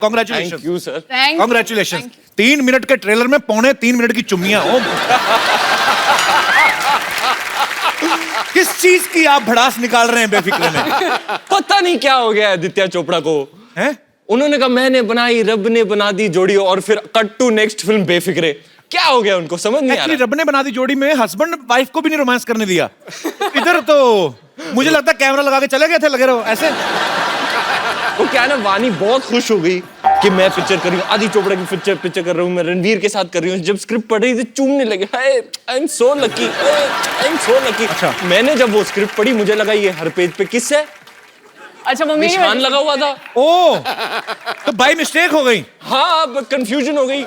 Congratulation. Thank you sir. Congratulation. 3 minute के trailer में 3.25 minute की चुम्मियां हो। किस चीज की आप भड़ास निकाल रहे हैं बेफिक्र में? पता नहीं क्या हो गया आदित्य चोपड़ा को। हैं? उन्होंने कहा मैंने बनाई, रब ने बना दी जोड़ी, और फिर cut to next film Befikre. क्या हो गया उनको, समझ नहीं आ एक्चुअली रहा। रब ने बना दी जोड़ी में हस्बैंड वाइफ को भी नहीं रोमांस करने दिया। इधर तो मुझे लगता है कैमरा लगा के चले गए थे, लगे रहो ऐसे। वो क्या है ना, वानी बहुत खुश हो गई कि मैं पिक्चर कर रही हूँ, आदि चोपड़ा की पिक्चर कर रही हूँ, मैं रणवीर के साथ कर रही हूँ। जब स्क्रिप्ट पढ़ रही थी चूमने लगे, I am so lucky, I am so lucky. अच्छा। मैंने जब वो स्क्रिप्ट पढ़ी मुझे लगा ये हर पेज पे किस है, अच्छा मम्मी निशान लगा हुआ था। ओ, तो बाई मिस्टेक हो गई। हाँ, अब कंफ्यूजन हो गई।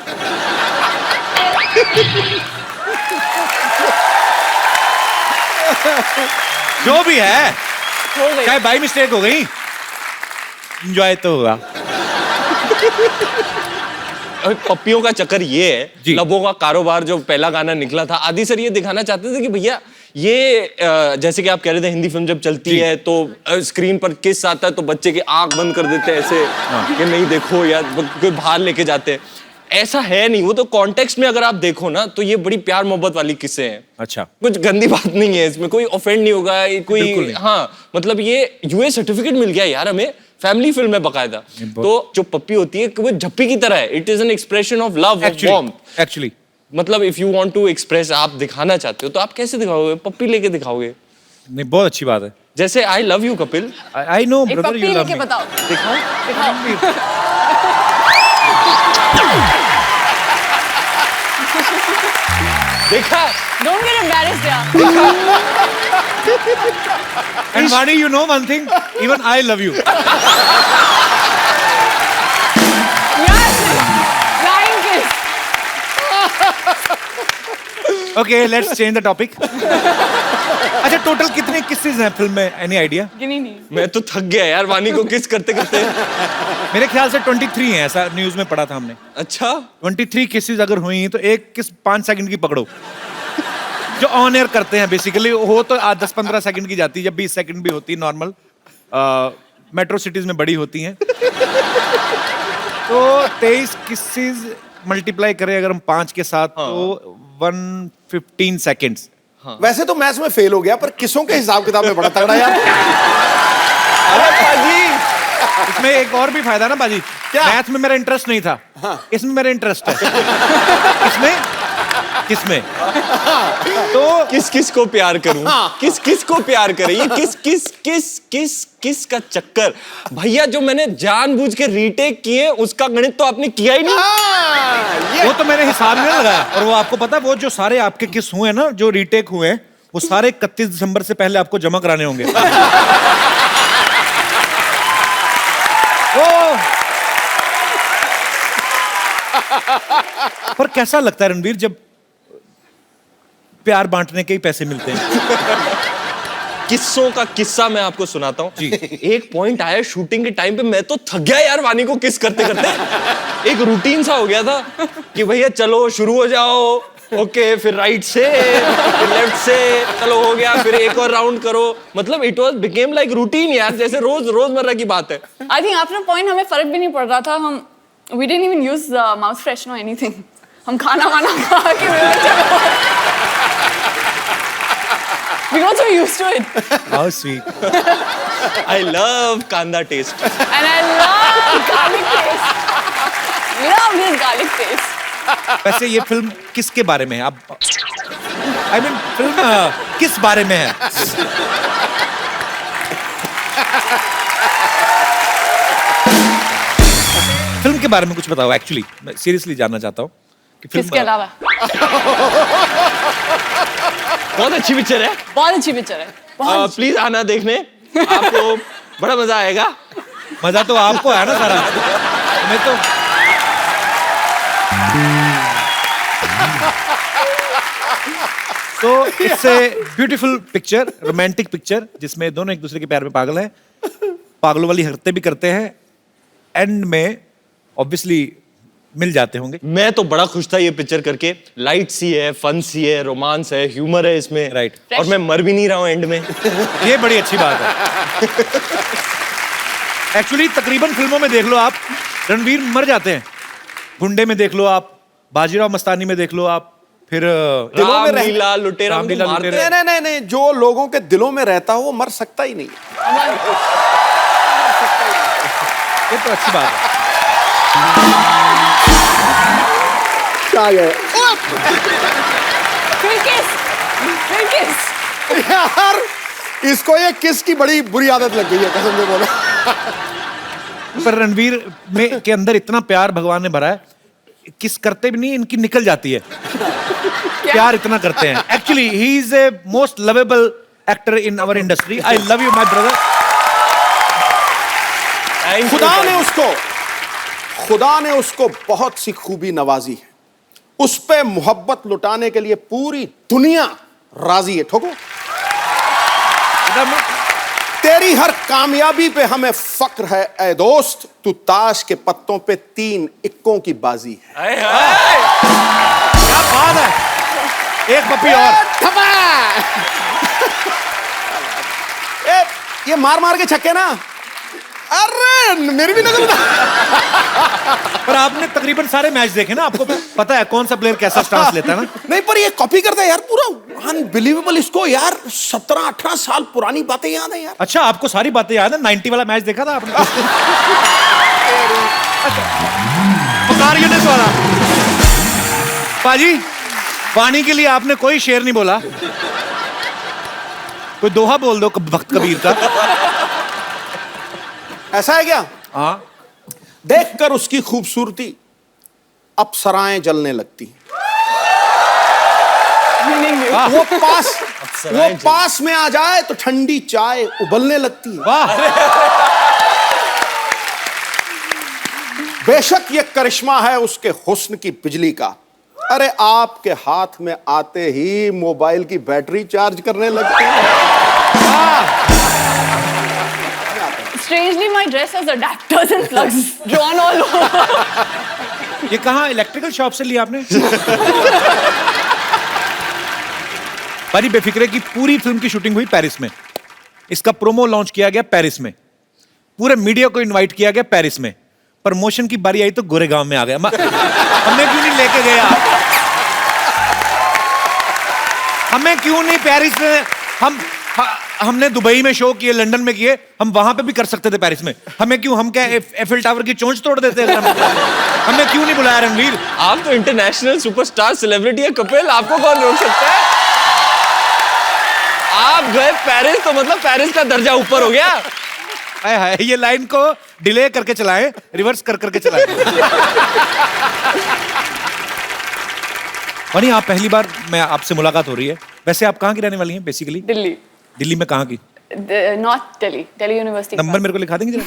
जो भी है, हो गई। चाहे बाई मिस्टेक हो गई, एंजॉय तो होगा। अबे पप्पियों का चक्कर ये है, जी। लबों का कारोबार जो पहला गाना निकला था, आदि सर ये दिखाना चाहते थे कि भैया ये जैसे कि आप कह रहे थे हिंदी फिल्म जब चलती है तो स्क्रीन पर किस आता है तो बच्चे की आंख बंद कर देते हैं ऐसे कि नहीं देखो, या कोई बाहर लेके जाते हैं। ऐसा है नहीं, वो तो कॉन्टेक्स्ट में अगर आप देखो ना तो ये बड़ी प्यार मोहब्बत वाली किस्से हैं। अच्छा, कुछ गंदी बात नहीं है इसमें, कोई ऑफेंड नहीं होगा, बिल्कुल कोई नहीं। हाँ मतलब ये यूए सर्टिफिकेट मिल गया यार हमें, फैमिली फिल्म है बकायदा। तो जो पप्पी होती है वो झप्पी की तरह है, it is an expression of love, of warmth. Actually मतलब if you want to express, आप दिखाना चाहते हो तो आप कैसे दिखाओगे? पप्पी लेके दिखाओगे। नहीं, बहुत अच्छी बात है। जैसे आई love you Kapil, I know एक ब्रदर, पप्पी यू लव लेके मी। बताओ, दिखाओ। दिखाओ। देखा? Don't get embarrassed यार। And Vani, you know one thing, even I love you. Yes, flying kiss। Okay, let's change the topic. अच्छा, टोटल कितने किसेस हैं फिल्म में? Any idea? गिनी नहीं। मैं तो थक गया यार वानी को किस करते करते। मेरे ख्याल से 23 हैं, ऐसा न्यूज में पढ़ा था हमने। अच्छा, 23 केसेस अगर हुई तो एक किस 5 सेकंड की पकड़ो, जो ऑन एयर करते हैं बेसिकली। हो तो 10-15 सेकंड की जाती है, जब 20 सेकंड भी होती है नॉर्मल, मेट्रो सिटीज में बड़ी होती हैं। तो 23 केसेस मल्टीप्लाई करें अगर हम 5 के साथ, तो 115 सेकंड्स। वैसे तो मैथ्स में फेल हो गया, पर किसों के हिसाब किताब में बड़ा तगड़ा यार। अरे पाजी, इसमें एक और भी फायदा ना बाजी, क्या? मैथ में मेरा इंटरेस्ट नहीं था, इसमें मेरा इंटरेस्ट है। किसमें तो किस किस को प्यार करूं, किस किस को प्यार करें, ये किस किस किस किस किस का चक्कर भैया। जो मैंने जानबूझ के रीटेक किए उसका गणित तो आपने किया ही नहीं। वो तो मेरे हिसाब में लगाया। और वो आपको पता है, वो जो सारे आपके किस हुए हैं ना, जो रीटेक हुए हैं, वो सारे 31 दिसंबर से पहले आपको जमा कराने होंगे। पर कैसा लगता है रणवीर जब प्यार बांटने के ही पैसे मिलते हैं? किस्सों का किस्सा मैं आपको सुनाता हूँ। जी। एक पॉइंट आया शूटिंग के टाइम पे, मैं तो थक गया यार वानी को किस करते करते। एक रूटीन सा हो गया था कि भैया चलो शुरू हो जाओ, ओके, फिर राइट से, फिर लेफ्ट से, चलो हो गया, फिर एक और राउंड करो। मतलब it was became like routine यार, जैसे रोजमर्रा की बात है। आई थिंक आफ्टर पॉइंट हमें फर्क भी नहीं पड़ रहा था। हम we didn't even use mouth freshener or anything। हम खाना वाना खा के we got so used to it। How sweet। I love कांदा test. And I love garlic taste। Love this garlic taste। वैसे ये फिल्म किसके बारे में है? आप आई मीन फिल्म किस बारे में है? फिल्म के बारे में कुछ बताओ। एक्चुअली मैं सीरियसली जानना चाहता हूँ कि फिल्म किसके अलावा बहुत अच्छी पिक्चर है, बहुत अच्छी पिक्चर है, बहुत प्लीज आना देखने, आपको बड़ा मजा आएगा। मजा तो आपको है ना सारा, मैं तो it's a beautiful picture, romantic picture, जिसमें दोनों एक दूसरे के प्यार में पागल हैं, पागलों वाली हरकतें भी करते हैं, एंड में ऑब्वियसली मिल जाते होंगे। मैं तो बड़ा खुश था ये पिक्चर करके, लाइट सी है, फन सी है, रोमांस है, ह्यूमर है इसमें, राइट। और मैं मर भी नहीं रहा हूँ एंड में। ये बड़ी अच्छी बात है। एक्चुअली तकरीबन फिल्मों में देख लो आप, रणवीर मर जाते हैं। गुंडे में देख लो आप, बाजीराव मस्तानी में देख लो आप, फिर दिलों में रह- रामलीला लुटेरा में रामलीला तो मारते लुटेरा। हैं। नहीं, जो लोगों के दिलों में रहता हो वो मर सकता ही नहीं। ये तो अच्छी बात है। क्या है फिर किस यार, इसको ये किस की बड़ी बुरी आदत लग गई है, कसम से बोलो। पर रणवीर में के अंदर इतना प्यार भगवान ने भरा है, किस करते भी नहीं, इनकी निकल जाती है। प्यार इतना करते हैं। Actually he is a most lovable actor in our industry. I love you my brother. Thank you, खुदा ने उसको बहुत सी खूबी नवाजी है। उस पे मोहब्बत लुटाने के लिए पूरी दुनिया राजी है। ठोको, तेरी हर कामयाबी पे हमें फक्र है ऐ दोस्त, तू ताश के पत्तों पे 3 इक्कों की बाजी है। हाय, हाय। क्या बात है। एक पप्पी और। ये मार मार के छक्के ना, अरे मेरी भी नजर। पर आपने तकरीबन सारे मैच देखे ना, आपको पता है कौन सा प्लेयर कैसा स्टांस लेता है ना। नहीं, पर ये कॉपी करता है यार, पूरा अनबिलीवेबल। इसको यार 17-18 साल पुरानी बातें याद है यार। अच्छा, आपको सारी बातें याद है? 90 वाला मैच देखा था आपने? पुकार यूनिस वाला। पाजी, पानी के लिए आपने कोई शेर नहीं बोला, कोई दोहा बोल दो भक्त कबीर का। ऐसा है क्या? हाँ, देखकर उसकी खूबसूरती अप्सराएं जलने लगती। वो पास में आ जाए तो ठंडी चाय उबलने लगती है। वाह। बेशक ये करिश्मा है उसके हुस्न की बिजली का। अरे आपके हाथ में आते ही मोबाइल की बैटरी चार्ज करने लगती है। Strangely, my dress has adapters and plugs drawn all over. ये कहाँ इलेक्ट्रिकल शॉप से लिया आपने? भाई बेफिक्रे की पूरी फिल्म की शूटिंग हुई पेरिस में। इसका प्रोमो लॉन्च किया गया पेरिस में। पूरे मीडिया को इनवाइट किया गया पेरिस में। प्रमोशन की बारी आई तो गोरेगांव में आ गया। हमें क्यों नहीं लेके गए आप? हमें क्यों नहीं पेरिस में? हमने दुबई में शो किए, लंदन में किए, हम वहां पे भी कर सकते थे पेरिस में। हमें क्यों? हम क्या एफिल टावर की चोंच तोड़ देते हैं? हमें क्यों नहीं बुलाया रणवीर? आप तो इंटरनेशनल सुपरस्टार सेलिब्रिटी है कपिल, आपको कौन रोक सकता है? आप गए पेरिस तो मतलब पेरिस का दर्जा ऊपर हो गया। हाय हाय, ये लाइन को डिले करके चलाएं, रिवर्स कर करके चलाएं। वनी, आप पहली बार मैं आपसे मुलाकात हो रही है। वैसे आप कहाँ की रहने वाली हैं बेसिकली? दिल्ली, दिल्ली में कहाँ की? North Delhi, Delhi university. Number मेरे को लिखा देंगे जरा?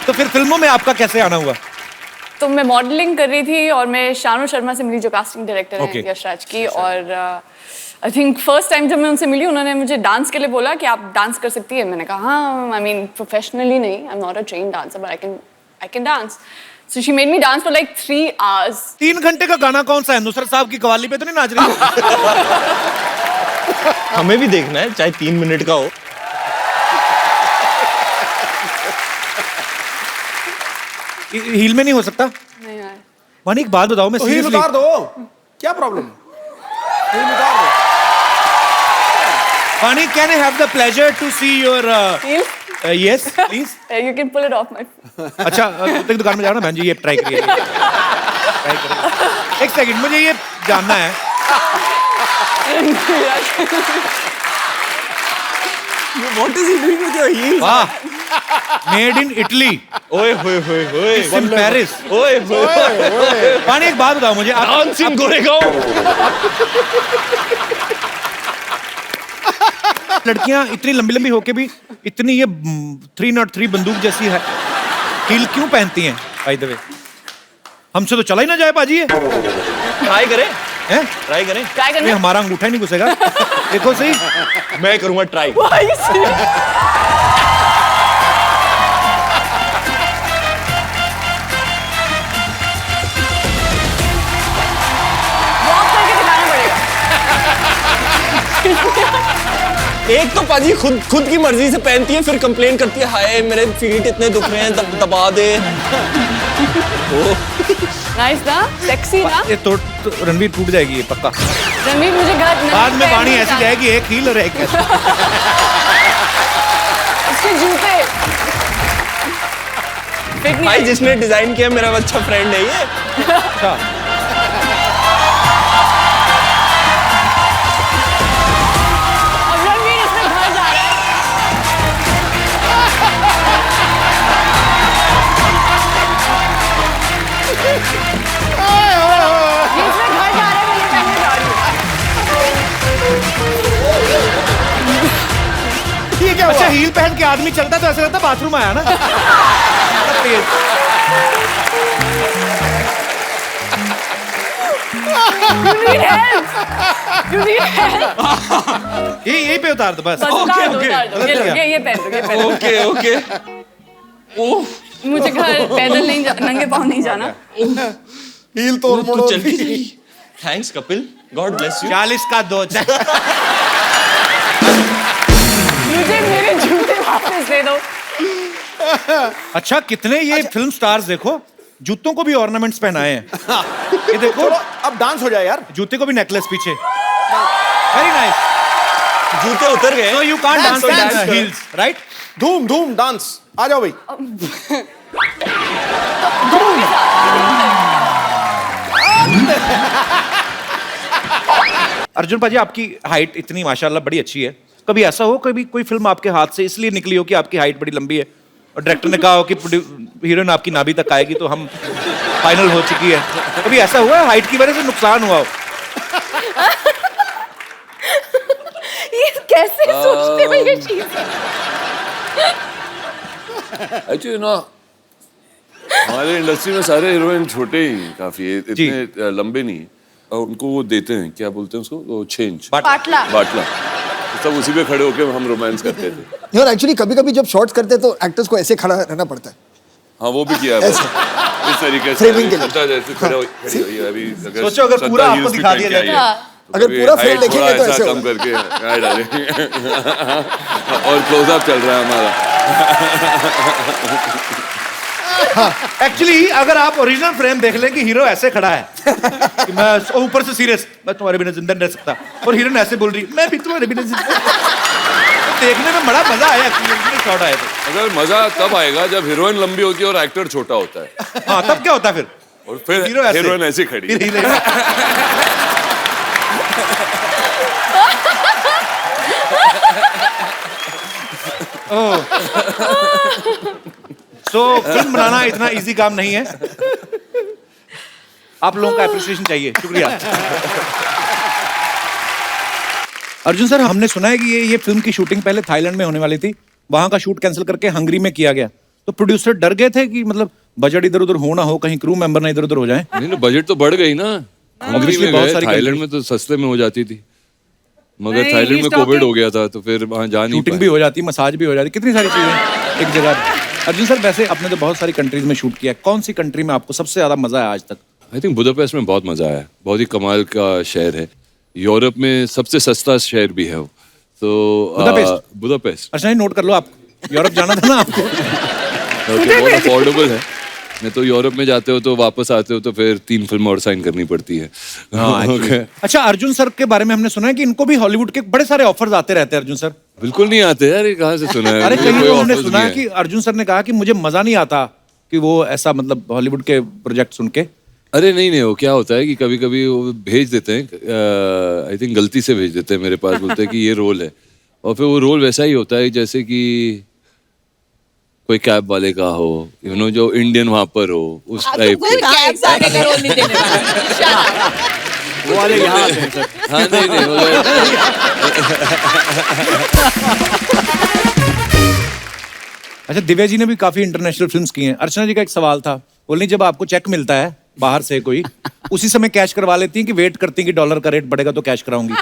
तो फिर फिल्मों में आपका कैसे आना हुआ? तो मैं मॉडलिंग कर रही थी और मैं शानू शर्मा से मिली, जो कास्टिंग डायरेक्टर Okay. है यशराज की। और आई थिंक फर्स्ट टाइम जब मैं उनसे मिली, उन्होंने मुझे डांस के लिए बोला कि आप डांस कर सकती है। मैंने कहा हाँ, आई मीन प्रोफेशनली नहीं, I am not a train dancer, but I can dance. So she made me dance for like 3 hours। 3 घंटे का गाना कौन सा है? नुसरत साहब की कवाली पे तो नहीं नाच रही? हमें भी देखना है, चाहे 3 मिनट का हो। हील में नहीं हो सकता? नहीं यार, वनी, एक बात बताओ, मैं तो हील seriously- उतार दो, क्या प्रॉब्लम है? हील उतार दो। Vani, can I have the pleasure to see your Heel? yes, please? You can pull it off my अच्छा, तक दुकान में जाओ ना बहन जी, ये ट्राई करिए। ट्राई करिए। एक सेकंड, मुझे ये जानना है। What is he doing with your heels? वाह, मेड इन इटली, ओए होए होए होए, इन पेरिस। ओए होए, वानी, एक बात बताओ मुझे, डांसिंग गोरेगांव। लड़कियां इतनी लंबी लंबी होके भी इतनी ये 303 बंदूक जैसी है हील क्यों पहनती हैं? बाय द वे, हमसे तो चला ही ना जाए पाजी ये। ट्राई करें, हैं? ट्राई करें। ट्राई ये करना। हमारा अंगूठा ही नहीं घुसेगा। देखो सही। मैं करूंगा try. Why are you serious? Walk करके दिखाना पड़ेगा। एक तो पाजी खुद की मर्जी से पहनती है, फिर कंप्लेन करती है हाय मेरे फीट इतने दुख रहे हैं, दबा दे। नाइस ना, सेक्सी ना। ये तो रणवीर टूट जाएगी ये पक्का। रणवीर मुझे घर बाद में वाणी ऐसी जाएगी, एक हील और एक ऐसे। उसके जूते फिट नहीं भाई आए। जिसने डिजाइन किया मेरा अच्छा फ्रेंड है ये। अच्छा अब रणवीर इसमें घर जा रहा है। ये इसमें घर जा रहा है, मैं ये पहनने जा रही हूँ। ये क्या अच्छा, हुआ? हील पहन के आदमी चलता तो ऐसा लगता बाथरूम आया ना। You need help. You need help. ये यहीं पे उतार दो बस। बस उतार दो, ओके, उतार दो। ये लो, ये पहन दो, ये पहन दो। Okay okay. ओह मुझे घर पैदल नहीं नंगे पाँव नहीं जाना। हील तोड़ तू मोड़ो। चल के चली। Thanks Kapil, God bless you. 40 का 2। मुझे मेरे जूते वापस दे दो। अच्छा, कितने ये फिल्म स्टार्स देखो, जूतों को भी ऑर्नामेंट्स पहनाए हैं। ये देखो, चलो अब डांस हो जाए यार। जूते को भी नेकलेस पीछे। Very nice. जूते उतर गए। So you can't Dance, dance dance. Heels, right? धूम धूम डांस, आ जाओ भाई। अर्जुन पाजी, आपकी हाइट इतनी माशाल्लाह बड़ी अच्छी है। कभी ऐसा हो कभी कोई फिल्म आपके हाथ से इसलिए निकली हो कि आपकी हाइट बड़ी लंबी है और डायरेक्टर ने कहा हो कि हीरोइन आपकी नाभि तक आएगी तो हम फाइनल हो चुकी है। कभी ऐसा हुआ है हाइट की वजह से नुकसान हुआ हो? ये कैसे सोचते हो ये चीज? एक्चुअली ना हमारे इंडस्ट्री में सारे हीरोइन छोटे ही काफी है, इतने लंबे नहीं। और उनको वो देते हैं, क्या बोलते हैं उसको, वो चेंज, पाटला। बाटला। तो सब उसी पे खड़े होके हम रोमांस करते थे। यार एक्चुअली कभी कभी जब शॉट्स करते हैं तो एक्टर्स को ऐसे खड़ा रहना पड़ता है। हाँ वो भी किया है ऐसे। इस तरीके से। Framing के लिए। श्रद्धा जैसे खड़ी हुई है अभी। सोचो अगर श्रद्धा पूरा आपको heels भी दिखा पहन दिया के आई है, जाए। तो अगर कभी पूरा height frame देखेंगे थोड़ा तो ऐसा ऐसे कम होगा। करके यहाँ डालेंगे। और क्लोजअप चल रहा है हमारा। एक्चुअली अगर आप ओरिजिनल फ्रेम देख लें कि हीरो ऐसे खड़ा है कि मैं ऊपर से सीरियस, मैं तुम्हारे बिना जिंदा नहीं रह सकता, और हीरोइन ऐसे बोल रही मैं भी तुम्हारे बिना जिंदा। देखने में बड़ा मजा आया एक्चुअली शॉट आया तो। अगर मजा तब आएगा जब हीरोइन लंबी होती है और एक्टर छोटा होता है। हाँ, तब क्या होता है फिर? और फिर हीरो ऐसे। हीरोइन ऐसी खड़ी है। फिर हीरो सो फिल्म बनाना इतना इजी काम नहीं है। आप लोगों का एप्रिसिएशन चाहिए, शुक्रिया। अर्जुन सर, हमने सुना है कि ये फिल्म की शूटिंग पहले थाईलैंड में होने वाली थी, वहां का शूट कैंसिल करके हंगरी में किया गया, तो प्रोड्यूसर डर गए थे कि मतलब बजट इधर उधर हो ना हो, कहीं क्रू मेंबर ना इधर उधर हो जाए। नहीं ना, बजट तो बढ़ गई ना। हंगरी Obviously में बहुत गए, सारी थाईलैंड countries- में तो सस्ते में हो जाती थी, मगर नहीं, थाईलैंड में he's कोविड talking- हो गया था तो फिर वहां जा नहीं शूटिंग भी हो जाती, मसाज भी हो जाती, कितनी सारी चीजें एक जगह। अर्जुन सर, वैसे आपने तो बहुत सारी कंट्रीज में शूट किया है, कौन सी कंट्री में आपको सबसे ज्यादा मजा आया आज तक? आई थिंक बुदापेस्ट में बहुत मजा आया, बहुत ही कमाल का शहर है। यूरोप में सबसे सस्ता शहर भी है वो, तो बुदापेस्ट? बुदापेस्ट अच्छा, ये नोट कर लो, आप यूरोप जाना था ना आपको। बहुत अफोर्डेबल है। नहीं तो यूरोप में जाते हो तो वापस आते हो तो फिर 3 फिल्म और साइन करनी पड़ती है। Okay. अच्छा, अर्जुन सर के बारे में हमने सुना है कि इनको भी हॉलीवुड के बड़े सारे ऑफर्स आते रहते हैं। अर्जुन सर बिल्कुल नहीं आते यार, ये कहाँ से सुना है? अरे मुझे कहीं कोई तो हमने offers सुना नहीं है कि अर्जुन सर ने कहा कि मुझे मजा नहीं आता कि वो ऐसा मतलब हॉलीवुड के प्रोजेक्ट सुन के। अरे नहीं, वो क्या होता है कि कभी कभी वो भेज देते हैं, आई थिंक गलती से भेज देते हैं मेरे पास, बोलते हैं कि ये रोल है, और फिर वो रोल वैसा ही होता है जैसे कि कोई कैब वाले का हो, यू नो, जो इंडियन वहां पर हो, उस टाइप वो वाले यहाँ आते हैं सर। हाँ नहीं मगर अच्छा, दिव्या जी ने भी काफी इंटरनेशनल फिल्म्स की हैं। अर्चना जी का एक सवाल था, बोलनी जब आपको चेक मिलता है बाहर से कोई, उसी समय कैश करवा लेती हैं कि वेट करती हैं कि डॉलर का रेट बढ़ेगा तो कैश कराऊंगी?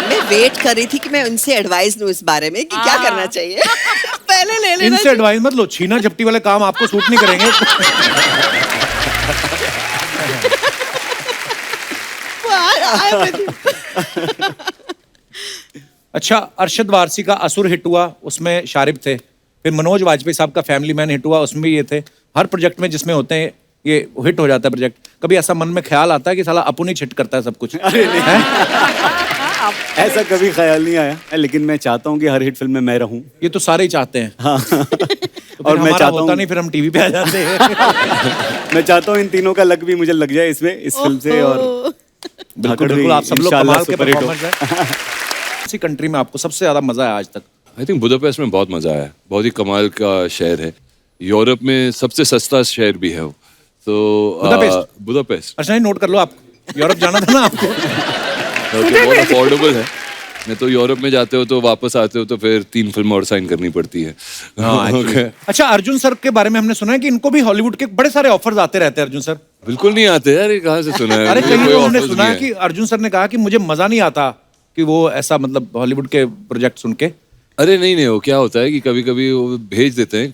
मैं वेट कर रही थी कि मैं उनसे एडवाइस लूं इस बारे में कि क्या करना चाहिए। पहले ले लेना इनसे एडवाइस मत लो, छीना झपटी वाले काम आपको सूट नहीं करेंगे। अच्छा, अरशद वारसी का असुर हिट हुआ, उसमें शारिब थे। फिर मनोज वाजपेयी साहब का फैमिली मैन हिट हुआ, उसमें भी ये थे। हर प्रोजेक्ट में जिसमें होते हैं ये हिट हो जाता है प्रोजेक्ट। कभी ऐसा मन में ख्याल आता है कि साला अपुन ही हिट करता है सब कुछ? अरे नहीं, ऐसा कभी ख्याल नहीं आया, लेकिन मैं चाहता हूँ कि हर हिट फिल्म में मैं रहूं। ये तो सारे ही चाहते हैं। हाँ। तो और मैं चाहता हूँ नहीं, फिर हम टीवी पे आ जाते हैं। मैं चाहता हूँ इन तीनों का लक भी मुझे लग जाए इसमें, इस फिल्म से। और बिल्कुल बिल्कुल, आप सब लोग कमाल के परफॉर्मर्स हैं। किसी कंट्री में आपको सबसे ज्यादा मजा आया आज तक? आई थिंक बुदापेस्ट में बहुत मजा आया, बहुत ही कमाल का शहर है। यूरोप में सबसे सस्ता शहर भी है वो। तो बुदापेस्ट। अच्छा, नोट कर लो, आप यूरोप जाना था ना आपको? बहुत अफोर्डेबल है। नहीं तो यूरोप में जाते हो तो वापस आते हो तो फिर 3 फिल्म और साइन करनी पड़ती है। अच्छा, अर्जुन सर के बारे में हमने सुना है कि इनको भी हॉलीवुड के बड़े सारे ऑफर्स आते रहते हैं। अर्जुन सर बिल्कुल नहीं आते यार, ये कहाँ से सुना है? अरे मुझे कहीं कोई तो हमने offers सुना नहीं है कि अर्जुन सर ने कहा कि मुझे मजा नहीं आता कि वो ऐसा, मतलब हॉलीवुड के प्रोजेक्ट सुन के। अरे नहीं, वो क्या होता है कि कभी कभी वो भेज देते हैं,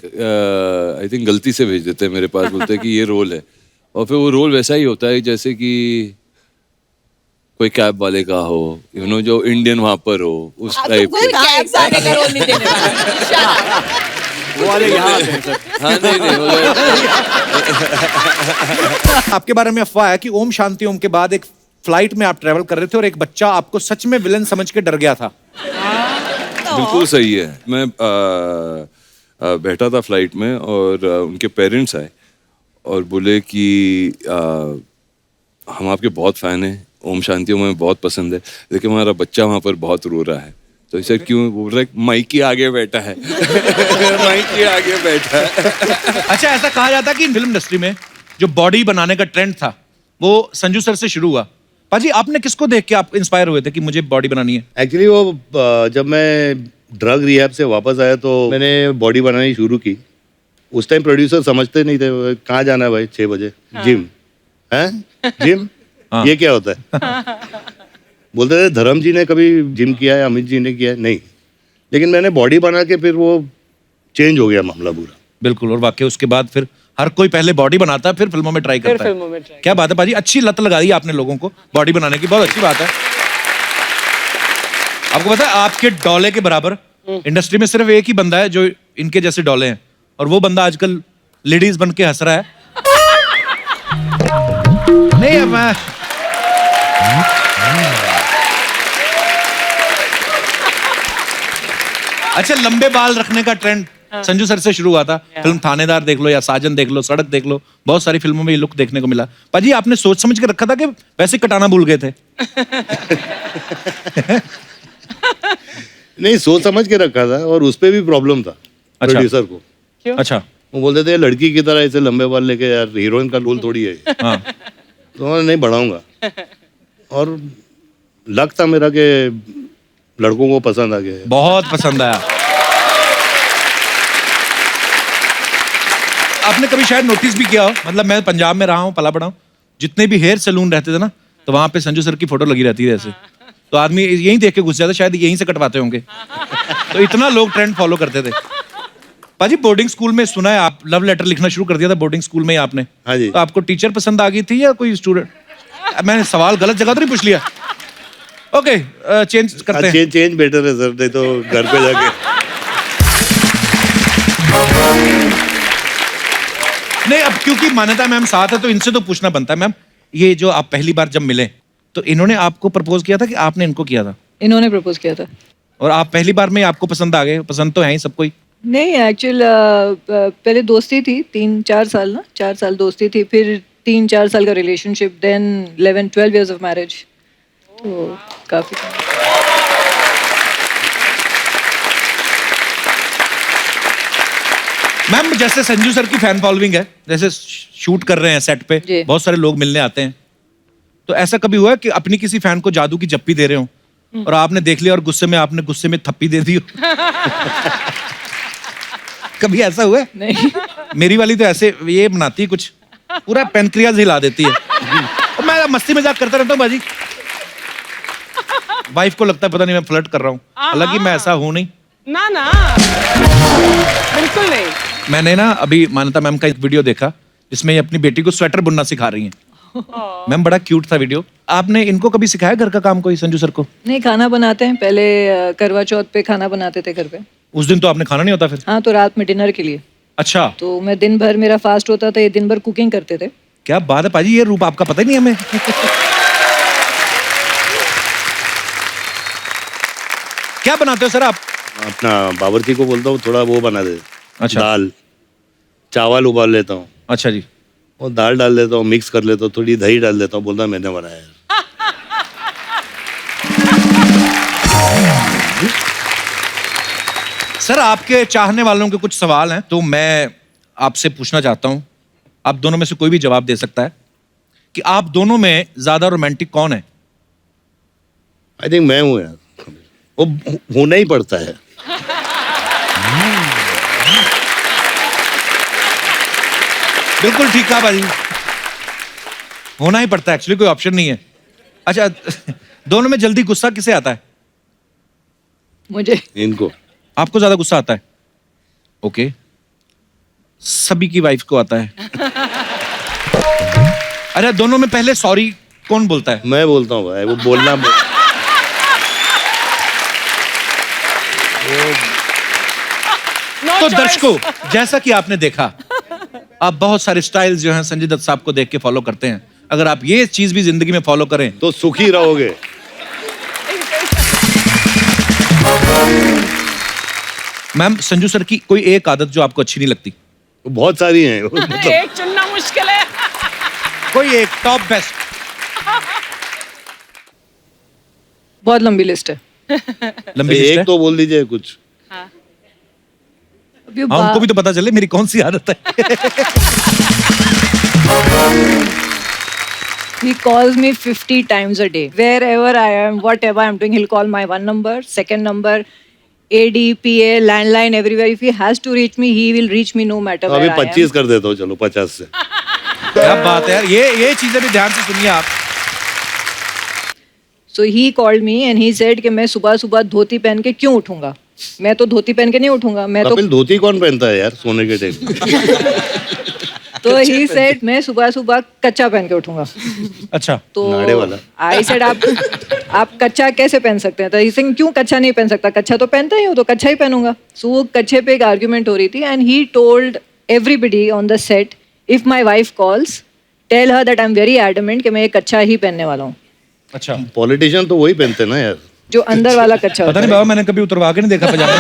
आई थिंक गलती से भेज देते हैं मेरे पास, बोलते हैं कि ये रोल है। और फिर वो रोल वैसा ही होता है जैसे कि कोई कैब वाले का हो, यू नो, जो इंडियन वहां पर हो, उस टाइप के। वो वाले यहाँ आते हैं सर। हाँ, नहीं आपके बारे में अफवाह है कि ओम शांति ओम के बाद एक फ्लाइट में आप ट्रेवल कर रहे थे और एक बच्चा आपको सच में विलन समझ के डर गया था। बिल्कुल सही है। मैं बैठा था फ्लाइट में और उनके पेरेंट्स आए और बोले कि हम आपके बहुत फैन हैं, ओम शांति ओम हमें बहुत पसंद है, लेकिन हमारा बच्चा वहाँ पर बहुत रो रहा है। तो इसे क्यों? बोल रहा है माइक के आगे बैठा है। माइक के आगे बैठा है। अच्छा, ऐसा कहा जाता है कि फिल्म इंडस्ट्री में जो बॉडी बनाने का ट्रेंड था वो संजू सर से शुरू हुआ। पाजी, आपने किसको देख के आप इंस्पायर हुए थे कि मुझे बॉडी बनानी है? एक्चुअली वो जब मैं ड्रग रिहैब से वापस आया तो मैंने बॉडी बनानी शुरू की। उस टाइम प्रोड्यूसर समझते नहीं थे, कहाँ जाना है भाई 6 बजे? जिम है? जिम ये क्या होता है? बोलते थे धर्म जी ने कभी जिम किया है, अमित जी ने किया है? नहीं। लेकिन मैंने बॉडी बना के फिर वो चेंज हो गया मामला पूरा। बिल्कुल। और वाकई उसके बाद फिर हर कोई पहले बॉडी बनाता है, फिर फिल्मों में ट्राई करता है। क्या बात है पाजी, अच्छी लत लगा दी आपने लोगों को बॉडी बनाने की, बहुत अच्छी बात है। आपको पता है आपके डोले के बराबर इंडस्ट्री में सिर्फ एक ही बंदा है जो इनके जैसे डोले हैं, और वो बंदा आजकल लेडीज बन के हंस रहा है। नहीं अब मैं अच्छा, लंबे बाल रखने का ट्रेंड संजू सर से शुरू हुआ था। फिल्म थानेदार देख लो या साजन देख लो, सड़क देख लो, बहुत सारी फिल्मों में ये लुक देखने को मिला। पाजी, आपने सोच समझ के रखा था कि वैसे कटाना भूल गए थे? नहीं, सोच समझ के रखा था और उस पे भी प्रॉब्लम था प्रोड्यूसर को। अच्छा। वो बोलते थे लड़की की तरह ऐसे लंबे बाल लेके, यार हीरोइन का रोल थोड़ी है। हाँ। तो मैं नहीं बढ़ाऊंगा। और लक था मेरा कि लड़कों को पसंद आ गया। बहुत पसंद आया। आपने कभी शायद नोटिस भी किया हो, मतलब मैं पंजाब में रहा हूँ, पला बड़ा हूँ, जितने भी हेयर सैलून रहते थे ना, तो वहां पे संजू सर की फोटो लगी रहती है ऐसे, तो आदमी यहीं देख के घुस जाता, शायद यहीं से कटवाते होंगे। तो इतना लोग ट्रेंड फॉलो करते थे। पाजी, बोर्डिंग स्कूल में सुना है आप लव लेटर लिखना शुरू कर दिया था बोर्डिंग स्कूल में ही आपने? हाँ जी। तो आपको टीचर पसंद आ गई थी या कोई स्टूडेंट? मैंने सवाल गलत जगह तो नहीं पूछ लिया? ओके, चेंज करते हैं। चेंज बेटर है सर, नहीं तो घर पे जाके। नहीं, अब क्योंकि मान्यता मैम साथ है तो इनसे तो पूछना बनता है। मैम, ये जो आप पहली बार जब मिले तो इन्होंने आपको प्रपोज किया था कि आपने इनको किया था? इन्होंने प्रपोज किया था। और आप पहली बार में आपको पसंद आ गए? पसंद तो है ही सबको ही। नहीं, एक्चुअल पहले दोस्ती थी 3-4 साल ना, 4 साल दोस्ती थी, फिर 3-4 साल का relationship, then 11-12 years of marriage. तो काफी। मैम, जैसे संजू सर की फैन फॉलोइंग है, जैसे शूट कर रहे हैं सेट पे, बहुत सारे लोग मिलने आते हैं, तो ऐसा कभी हुआ कि अपनी किसी फैन को जादू की जप्पी दे रहे हो और आपने देख लिया और गुस्से में थप्पी दे दी हो? कभी ऐसा हुआ है? नहीं। मेरी वाली तो ऐसे ये बनाती है कुछ, पूरा पेनक्रियाज हिला देती है। और मैं मस्ती मजाक करता रहता हूँ बाजी। वाइफ को लगता है पता नहीं मैं फ्लर्ट कर रहा हूँ, हालांकि मैं ऐसा हूँ नहीं। ना ना, बिल्कुल नहीं। मैंने ना अभी मान्यता मैम का एक वीडियो देखा जिसमें ये अपनी बेटी को स्वेटर बुनना सिखा रही हैं। मैम, बड़ा क्यूट था वीडियो, आपने इनको कभी सिखाया घर का काम कोई, संजू सर को? नहीं, खाना बनाते हैं। पहले करवा चौथ पे खाना बनाते थे घर पे। उस दिन तो आपने खाना नहीं होता फिर? हाँ, तो रात में डिनर के लिए। अच्छा, तो मैं दिन भर, मेरा फास्ट होता था, ये दिन भर कुकिंग करते थे। क्या बात है पाजी, ये रूप आपका पता ही नहीं हमें। क्या बनाते हो सर आप? अपना बावर्ची को बोलता हूँ थोड़ा वो बना दे। अच्छा। दाल चावल उबाल लेता हूँ, अच्छा जी। वो दाल डाल देता हूँ, मिक्स कर लेता हूँ, थोड़ी दही डाल देता हूँ, बोलता मैंने बनाया है। सर आपके चाहने वालों के कुछ सवाल हैं तो मैं आपसे पूछना चाहता हूं, आप दोनों में से कोई भी जवाब दे सकता है कि आप दोनों में ज्यादा रोमांटिक कौन है? आई थिंक मैं हूँ यार, वो होना ही पड़ता है। बिल्कुल ठीक कहा भाई, होना ही पड़ता है, एक्चुअली कोई ऑप्शन नहीं है। अच्छा, दोनों में जल्दी गुस्सा किसे आता है? मुझे। इनको। आपको ज्यादा गुस्सा आता है? ओके, सभी की वाइफ को आता है। अरे दोनों में पहले सॉरी कौन बोलता है? मैं बोलता हूँ भाई, वो बोलना तो दर्शकों, जैसा कि आपने देखा, आप बहुत सारे स्टाइल्स जो हैं संजय दत्त साहब को देख के फॉलो करते हैं। अगर आप ये चीज भी जिंदगी में फॉलो करें तो सुखी रहोगे। मैम, संजू सर की कोई एक आदत जो आपको अच्छी नहीं लगती? बहुत सारी हैं। एक चुनना मुश्किल है। कोई एक टॉप बेस्ट? बहुत लंबी लिस्ट है। लंबी लिस्ट एक है? तो बोल दीजिए कुछ। अभी हाँ, उनको भी तो पता चले मेरी कौन सी आदत है। He calls me 50 times a day. Wherever I am, whatever I'm doing, he'll call my one number, second number, AD, PA, landline, everywhere. If he has to reach me, he will reach me no matter तो where अभी I am. 25 कर देता हूँ, चलो 50 से। क्या बात है यार, ये चीजें भी ध्यान से सुनिए आप। So he called me and he said कि मैं सुबह सुबह धोती पहन के क्यों उठूंगा? मैं तो धोती पहन के नहीं उठूंगा, मैं तो कपिल धोती कौन पहनता है यार सोने के टाइम? तो ही सेड मैं सुबह सुबह कच्चा पहन के उठूंगा। अच्छा, तो नाड़े वाला। आई सेड आप कच्चा कैसे पहन सकते हैं? तो ही सेड क्यों कच्चा नहीं पहन सकता? कच्चा तो पहनता ही हूँ, तो कच्चा ही पहनूंगा। सो वो कच्चे पे एक आर्ग्यूमेंट हो रही थी and he told everybody on the set, if my wife calls tell her that I am very adamant कि मैं ये कच्चा ही पहनने वाला हूँ। अच्छा, पॉलिटिशियन तो वही पहनते ना यार, जो अंदर वाला कच्चा पता नहीं बाबा, मैंने कभी उतरवा के नहीं देखा पजामा।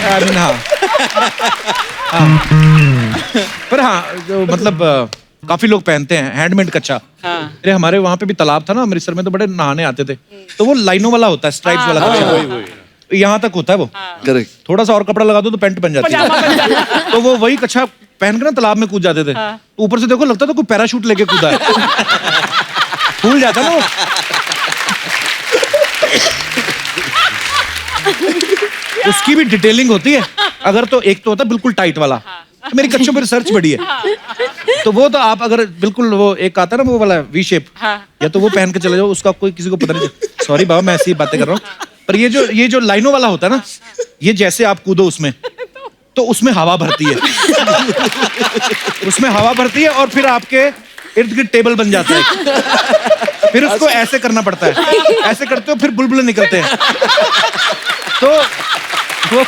I mean, हाँ। पर हाँ, जो मतलब काफी लोग पहनते हैं हैंडमेड कच्चा। अरे हमारे वहाँ पे भी तालाब था ना अमृतसर में, तो बड़े नहाने आते थे, तो वो लाइनों वाला होता है, स्ट्राइप्स वाला कच्चा, यहाँ तक होता है वो। करेक्ट। थोड़ा सा और कपड़ा लगा दो तो पैंट बन जाती है। तो वो वही कच्चा पहन के ना तालाब में कूद जाते थे। ऊपर से देखो लगता था कोई पैराशूट लेके कूदा है। फूल जाता ना वो। उसकी भी डिटेलिंग होती है। अगर तो एक तो होता है बिल्कुल टाइट वाला, तो मेरी कच्चों पर रिसर्च बड़ी है। तो वो तो आप अगर बिल्कुल वो एक आता है ना वो वाला वी शेप, या तो वो पहन के चले जाओ, उसका कोई किसी को पता नहीं। सॉरी बाबा, मैं ऐसी बातें कर रहा हूँ। पर ये जो लाइनों वाला होता है ना, ये जैसे आप कूदो उसमें, तो उसमें हवा भरती है। उसमें हवा भरती है और फिर आपके इर्द गिर्द टेबल बन जाता है। फिर उसको ऐसे करना पड़ता है, ऐसे करते हो फिर बुलबुले निकलते हैं। तो वो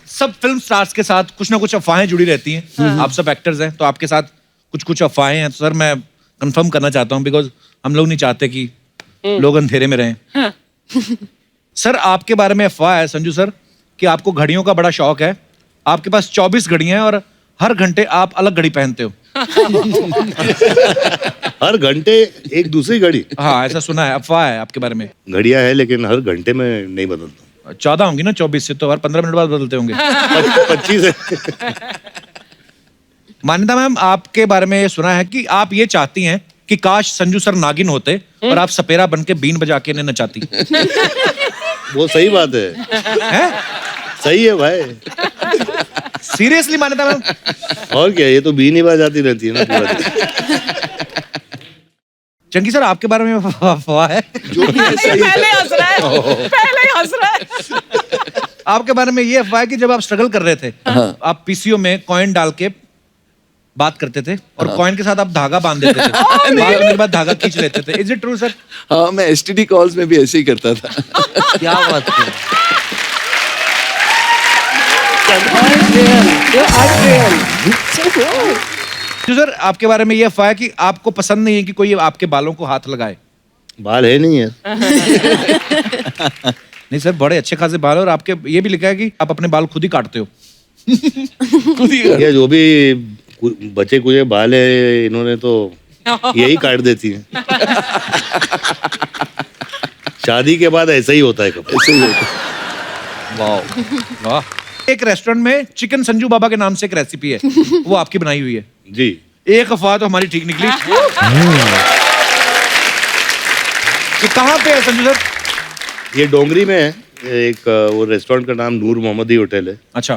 सब फिल्म स्टार्स के साथ कुछ ना कुछ अफवाहें जुड़ी रहती हैं। आप सब एक्टर्स हैं, तो आपके साथ कुछ कुछ अफवाहें हैं। तो सर मैं कंफर्म करना चाहता हूँ, बिकॉज हम लोग नहीं चाहते कि लोग अंधेरे में रहें। सर आपके बारे में अफवाह है संजू सर कि आपको घड़ियों का बड़ा शौक है। आपके पास 24 घड़ियां हैं और हर घंटे आप अलग घड़ी पहनते हो। हर घंटे एक दूसरी घड़ी? हाँ, ऐसा सुना है, अफवाह है आपके बारे में। घड़ियां है लेकिन हर घंटे में नहीं बदलता। 14 होंगी ना, 24 से तो हर 15 मिनट बाद बदलते होंगे। 25 है। मान्यता मैम, आपके बारे में ये सुना है कि आप ये चाहती हैं कि काश संजू सर नागिन होते और आप सपेरा बन के बीन बजा के इन्हें नचाती। वो सही बात है? सही है भाई। सीरियसली मान्यता मैम? और क्या, ये तो बीन ही बजाती रहती है ना पूरा दिन। चंकी सर आपके बारे में अफवाह है? जो भी है सही है। पहले हंस रहा है, पहले ही हंस रहा है। आपके बारे में ये अफवाह है कि जब आप स्ट्रगल कर रहे थे, आप पीसीओ में कॉइन डाल के बात करते थे और कॉइन के साथ आप धागा बांध देते थे, बात करने के बाद धागा खींच लेते थे। Is it true sir? हाँ, मैं एसटीडी कॉल्स में भी ऐसे ही करता था। क्या बात है। तो सर आपके बारे में ये अफवाह है कि आपको पसंद नहीं है कि कोई आपके बालों को हाथ लगाए। बाल है नहीं है। नहीं सर, बड़े अच्छे खासे बाल हैं और आपके ये भी लिखा है कि आप अपने बाल खुद ही काटते हो। ये जो भी बचे कुचे बाल है इन्होंने तो यही काट देती हैं। शादी के बाद ऐसा ही होता है कभी। ऐसे ही होता है। वाह वाह। एक रेस्टोरेंट में चिकन संजू बाबा के नाम से एक रेसिपी है, वो आपकी बनाई हुई है। जी। एक अफवाह तो हमारी ठीक निकली। ये कहाँ पे है संजू सर? ये डोंगरी में है। एक वो रेस्टोरेंट का नाम नूर मोहम्मदी होटल है। अच्छा।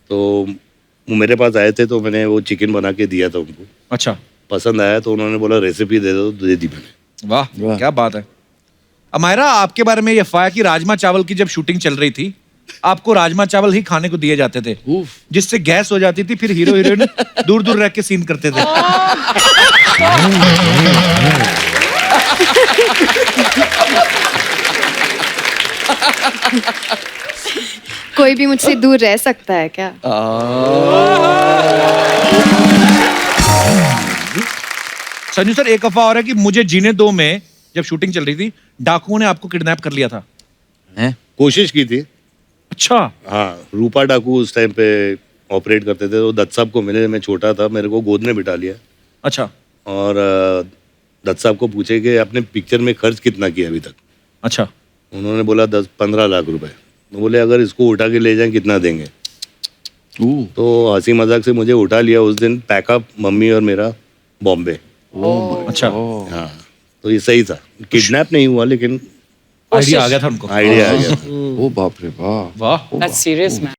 तो वो मेरे पास आए थे तो मैंने वो चिकन बना के दिया था उनको। अच्छा। पसंद आया तो उन्होंने बोला रेसिपी दे दो, दे दी मैंने। वाह, क्या बात है। अमायरा, आपके बारे में ये अफवाह है कि राजमा चावल की जब शूटिंग चल रही थी आपको राजमा चावल ही खाने को दिए जाते थे, जिससे गैस हो जाती थी, फिर हीरो हीरोइन दूर दूर रह के सीन करते थे। कोई भी मुझसे दूर रह सकता है क्या? संजू सर, एक अफवाह और है कि मुझे जीने दो में जब शूटिंग चल रही थी डाकुओं ने आपको किडनैप कर लिया था। कोशिश की थी। अच्छा। हाँ, रूपा डाकू उस टाइम पे ऑपरेट करते थे। तो दत्त साहब को मिले, मैं छोटा था, मेरे को गोद में बिठा लिया। अच्छा। और दत्त साहब को पूछे कि आपने पिक्चर में खर्च कितना किया अभी तक। अच्छा। उन्होंने बोला 10-15 लाख रुपए। तो बोले अगर इसको उठा के ले जाएं कितना देंगे। तो हंसी मजाक से मुझे उठा लिया उस दिन, पैकअप मम्मी और मेरा बॉम्बे। अच्छा। हाँ, तो ये सही था, किडनैप नहीं हुआ लेकिन आइडिया आ गया था उनको। आइडिया आ गया था। ओ बाप रे, वाह वाह। That's serious, man.